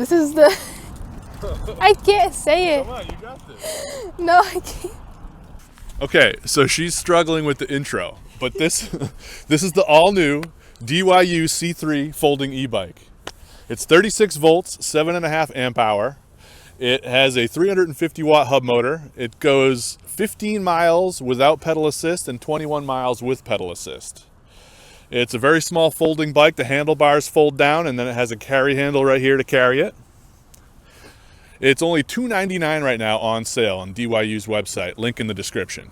This is the... I can't say it. Come on, you got this. No, I can't. Okay, so she's struggling with the intro, but this is the all-new DYU C3 folding e-bike. It's 36 volts, 7.5 amp hour. It has a 350 watt hub motor. It goes 15 miles without pedal assist and 21 miles with pedal assist. It's a very small folding bike. The handlebars fold down and then it has a carry handle right here to carry it. It's only $299 right now on sale on DYU's website, link in the description.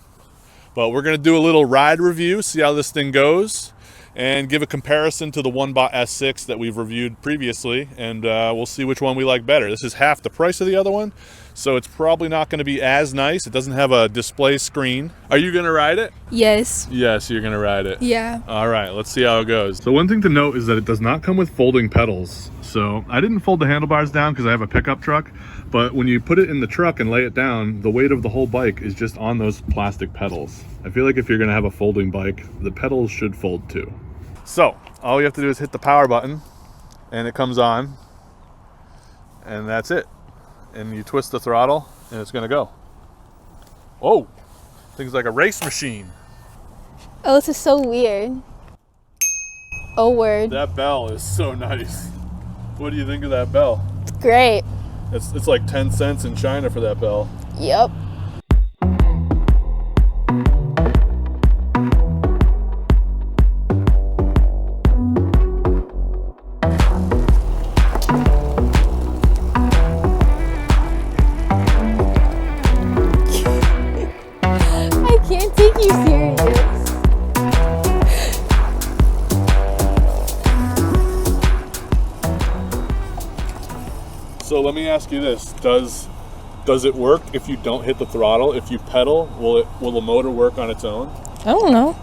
But we're gonna do a little ride review, see how this thing goes, and give a comparison to the OneBot S6 that we've reviewed previously, and we'll see which one we like better. This is half the price of the other one, so it's probably not gonna be as nice. It doesn't have a display screen. Are you gonna ride it? Yes. Yes, you're gonna ride it. Yeah. All right, let's see how it goes. So one thing to note is that it does not come with folding pedals. So I didn't fold the handlebars down because I have a pickup truck, but when you put it in the truck and lay it down, the weight of the whole bike is just on those plastic pedals. I feel like if you're gonna have a folding bike, the pedals should fold too. So all you have to do is hit the power button and it comes on, and that's it. And you twist the throttle and it's gonna go. Oh, things like a race machine. Oh, this is so weird. Oh, word. That bell is so nice. What do you think of that bell? It's great. It's like 10 cents in China for that bell. Yep. I can't take you serious. So let me ask you this: Does it work if you don't hit the throttle? If you pedal, will the motor work on its own? I don't know.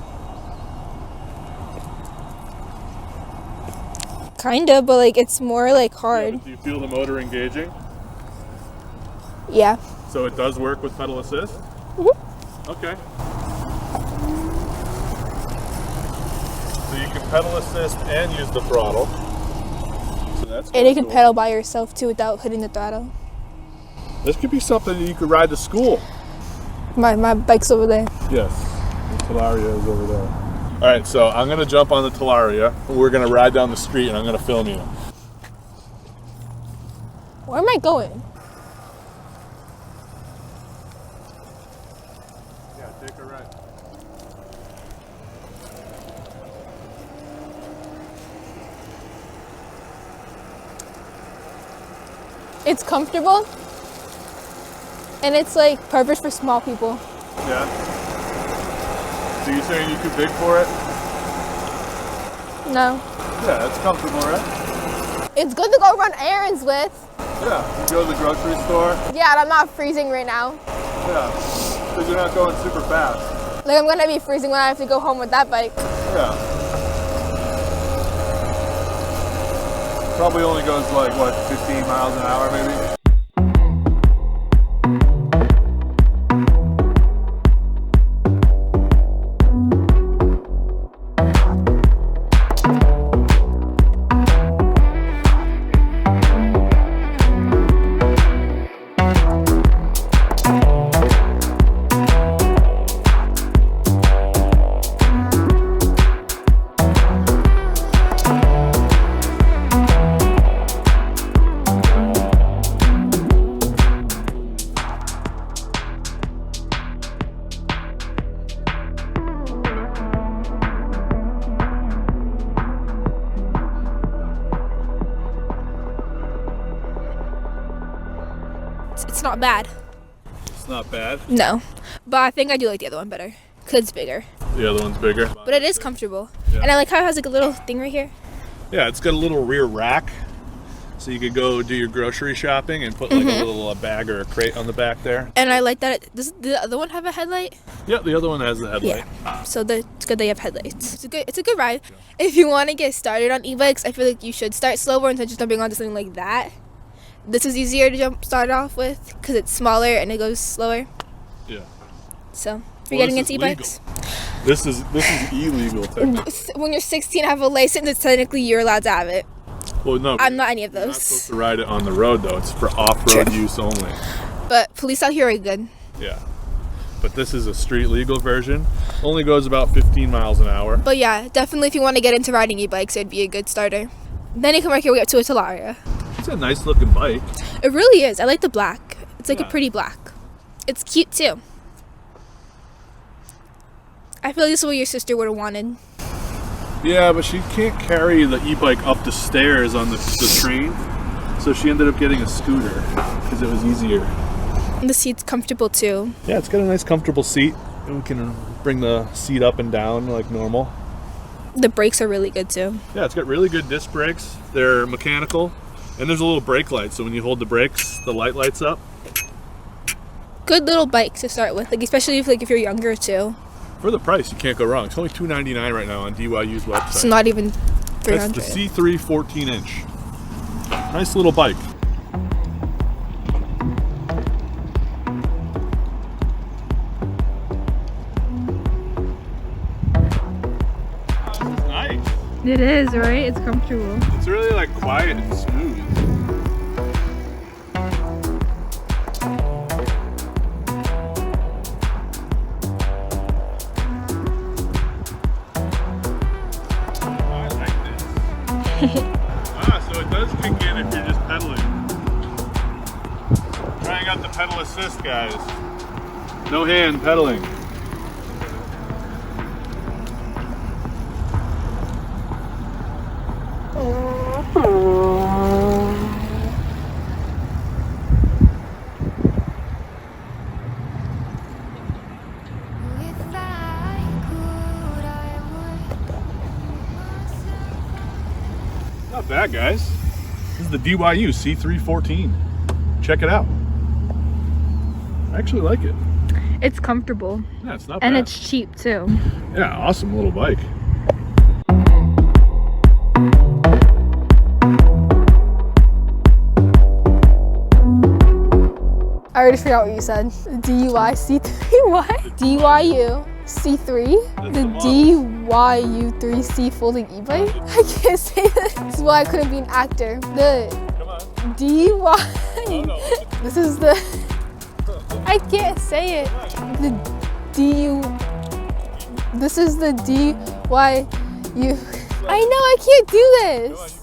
Kinda, but like it's more like Yeah, hard. but do you feel the motor engaging? Yeah. So it does work with pedal assist? Mm-hmm. Okay. So you can pedal assist and use the throttle. So that's And you can cool. pedal by yourself too without hitting the throttle. This could be something that you could ride to school. My bike's over there. Yes, the Talaria is over there. All right, so I'm gonna jump on the Talaria. We're gonna ride down the street and I'm gonna film you. Where am I going? Yeah, take a ride. It's comfortable. And it's like perfect for small people. Yeah. So you're saying you're too big for it? No. Yeah, it's comfortable, right? It's good to go run errands with. Yeah, you go to the grocery store. Yeah, and I'm not freezing right now. Yeah, because you're not going super fast. Like I'm gonna be freezing when I have to go home with that bike. Yeah. Probably only goes like, what, 15 miles an hour maybe? It's not bad. It's not bad. No. But I think I do like the other one better. Cause it's bigger. The other one's bigger. But it is comfortable. Yeah. And I like how it has like a little thing right here. Yeah, it's got a little rear rack. So you could go do your grocery shopping and put like a little bag or a crate on the back there. And I like that does the other one have a headlight? Yeah, the other one has the headlight. Yeah. So it's good that you have headlights. It's a good ride. Yeah. If you want to get started on e-bikes, I feel like you should start slower instead of just jumping onto something like that. This is easier to start off with because it's smaller and it goes slower. Yeah. So if you're getting into e-bikes. This is illegal technically. When you're 16 have a license, it's technically you're allowed to have it. Well, no. I'm not any of You're not supposed those. to ride it on the road though. It's for off-road True. use only. But police out here are good. Yeah. But this is a street legal version. Only goes about 15 miles an hour. But yeah, definitely if you want to get into riding e-bikes, it'd be a good starter. Then you can work your way up to a Talaria. It's a nice looking bike. It really is. I like the black. It's like Yeah. a pretty black. It's cute too. I feel like this is what your sister would have wanted. Yeah, but she can't carry the e-bike up the stairs on the train. So she ended up getting a scooter because it was easier. And the seat's comfortable too. Yeah, it's got a nice comfortable seat. And we can bring the seat up and down like normal. The brakes are really good too. Yeah, it's got really good disc brakes. They're mechanical. And there's a little brake light, so when you hold the brakes, the light lights up. Good little bike to start with, like especially if you're younger too. For the price, you can't go wrong. It's only $299 right now on DYU's website. It's not even That's 300. the C3 14-inch. Nice little bike. Oh, this is nice. It is, right? It's comfortable. It's really like quiet and smooth. I like this. So it does kick in if you're just pedaling. Trying out the pedal assist, guys. No hand pedaling. Not bad, guys. This is the DYU C3 14. Check it out. I actually like it. It's comfortable. Yeah, it's not And bad. it's cheap too. Yeah, awesome little bike. I already forgot what you said. DYU C3? What? DYU C3? That's The the model. DYU 3C folding e-bike? I can't say that. This is why I couldn't be an actor. The Come on. DY. Oh, no. This is the. I can't say it. The DU. This is the DYU. I know I can't do this.